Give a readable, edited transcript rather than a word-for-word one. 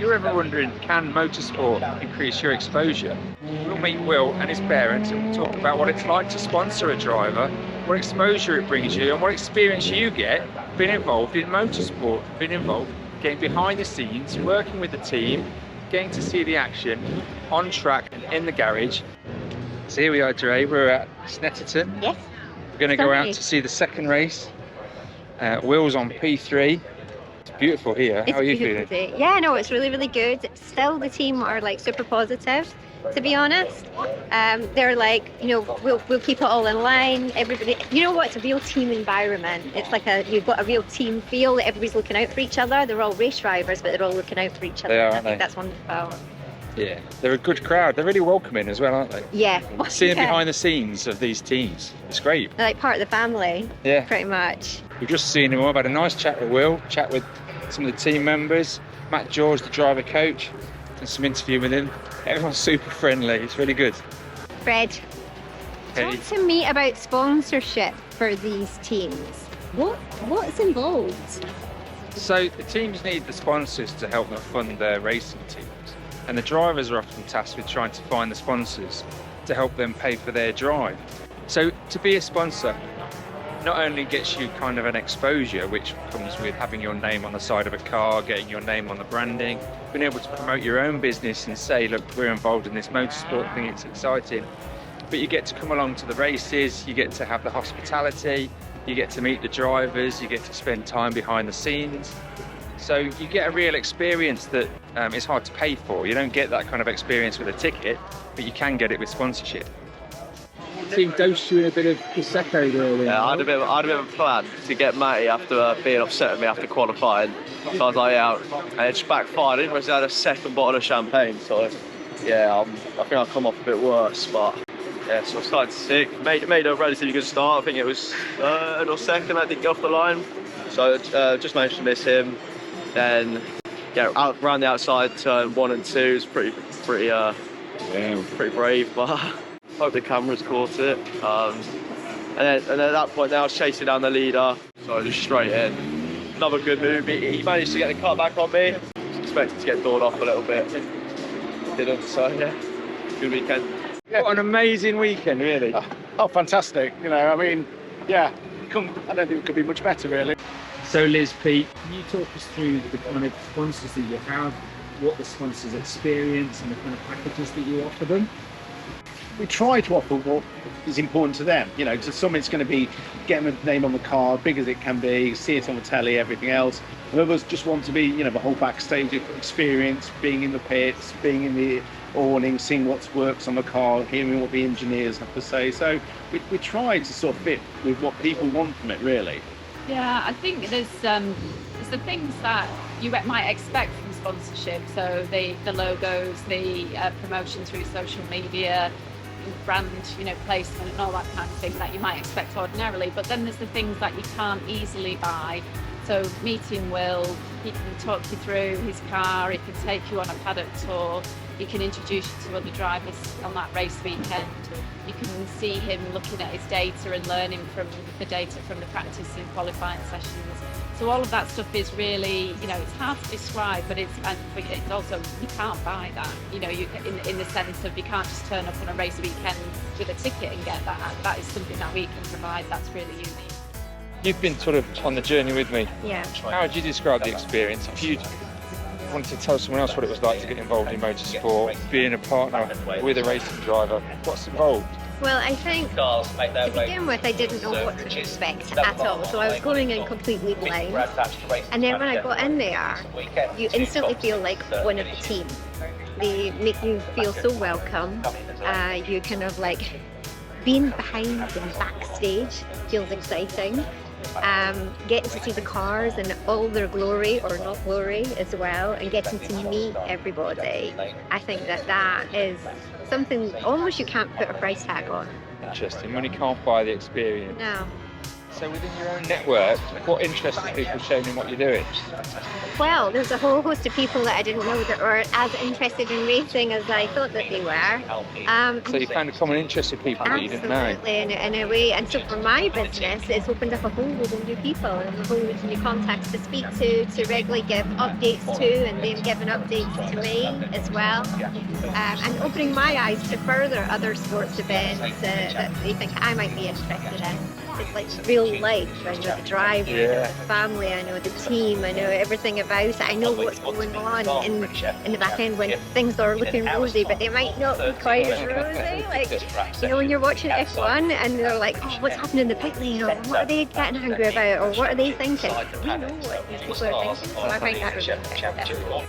you're ever wondering, can motorsport increase your exposure? We'll meet Will and his parents and we'll talk about what it's like to sponsor a driver, what exposure it brings you, and what experience you get being involved in motorsport, being involved, getting behind the scenes, working with the team, getting to see the action on track and in the garage. So here we are, Dre, we're at Snetterton. Yes. We're going to go out to see the second race. Will's on P3. It's beautiful here. How are you feeling? Today. Yeah, no, it's really, really good. Still, the team are like super positive, to be honest. They're like, you know, we'll keep it all in line. Everybody, you know what? It's a real team environment. It's like you've got a real team feel. Everybody's looking out for each other. They're all race drivers, but they're all looking out for each other. They are, I aren't think they? that's wonderful. Yeah, they're a good crowd. They're really welcoming as well, aren't they? Yeah. Seeing behind the scenes of these teams, it's great. They're like part of the family. Yeah. Pretty much. We've just seen him all. I've had a nice chat with Will, chat with some of the team members, Matt George, the driver coach, and some interview with him. Everyone's super friendly. It's really good. Fred, Hey. talk to me about sponsorship for these teams. What's involved? So the teams need the sponsors to help them fund their racing teams, and the drivers are often tasked with trying to find the sponsors to help them pay for their drive. So to be a sponsor not only gets you kind of an exposure, which comes with having your name on the side of a car, getting your name on the branding, being able to promote your own business and say, look, we're involved in this motorsport thing, it's exciting. But you get to come along to the races, you get to have the hospitality, you get to meet the drivers, you get to spend time behind the scenes. So you get a real experience that is hard to pay for. You don't get that kind of experience with a ticket, but you can get it with sponsorship. Team dosed you in a bit of Prosecco earlier. Yeah, I had a bit of a plan to get Matty after being upset with me after qualifying. So I was like, yeah, and it just backfired. I didn't realize I had a second bottle of champagne. So yeah, I think I'll come off a bit worse. But yeah, so I started sick. Made a relatively good start. I think it was third or second. I didn't get off the line. So just managed to miss him. Then yeah, out around the outside turn 1 and 2 is pretty brave, but I hope the cameras caught it. And then at that point, now I was chasing down the leader, so I just straight in. Another good move. He managed to get the cut back on me. I was expected to get doored off a little bit. Didn't, so yeah, good weekend. Yeah. What an amazing weekend, really. Oh, fantastic. You know, I mean, yeah, I don't think it could be much better, really. So Liz, Pete, can you talk us through the kind of sponsors that you have, what the sponsors experience and the kind of packages that you offer them? We try to offer what is important to them. You know, to some it's going to be getting the name on the car, big as it can be, see it on the telly, everything else. And others just want to be, you know, the whole backstage experience, being in the pits, being in the awning, seeing what works on the car, hearing what the engineers have to say. So we try to sort of fit with what people want from it, really. Yeah, I think there's the things that you might expect from sponsorship. So the logos, the promotion through social media, brand, you know, placement and all that kind of thing that you might expect ordinarily. But then there's the things that you can't easily buy. So meeting Will, he can talk you through his car, he can take you on a paddock tour, he can introduce you to other drivers on that race weekend. You can see him looking at his data and learning from the data from the practice and qualifying sessions. So all of that stuff is really, you know, it's hard to describe, but it's also, you can't buy that. You know, you in the sense of you can't just turn up on a race weekend with a ticket and get that. That is something that we can provide that's really unique. You've been sort of on the journey with me. Yeah. How would you describe the experience? If you wanted to tell someone else what it was like to get involved in motorsport, being a partner with a racing driver, what's involved? Well, I think to begin with, I didn't know what to expect at all. So I was going in completely blind. And then when I got in there, you instantly feel like one of the team. They make you feel so welcome. You kind of like being behind and backstage feels exciting. Getting to see the cars in all their glory or not glory as well, and getting to meet everybody. I think that is something almost you can't put a price tag on. Interesting. When you can't buy the experience. No. So within your own network, what interests people showing in what you're doing? Well, there's a whole host of people that I didn't know that were as interested in racing as I thought that they were. So you found a common interest with people that you didn't know? Absolutely, in a way. And so for my business, it's opened up a whole load of new people and a whole load of new contacts to speak to regularly give updates to, and they've given updates to me as well. And opening my eyes to further other sports events that they think I might be interested in. It's like real life. I know the driver, I know the family, I know the team, I know everything about it. I know what's going on in the back end when things are looking rosy, but they might not be quite as rosy. Like, you know, when you're watching F1 and they're like, oh, what's happening in the pit lane, or what are they getting angry about, or what are they thinking? We know what these people are thinking, so I find that really interesting.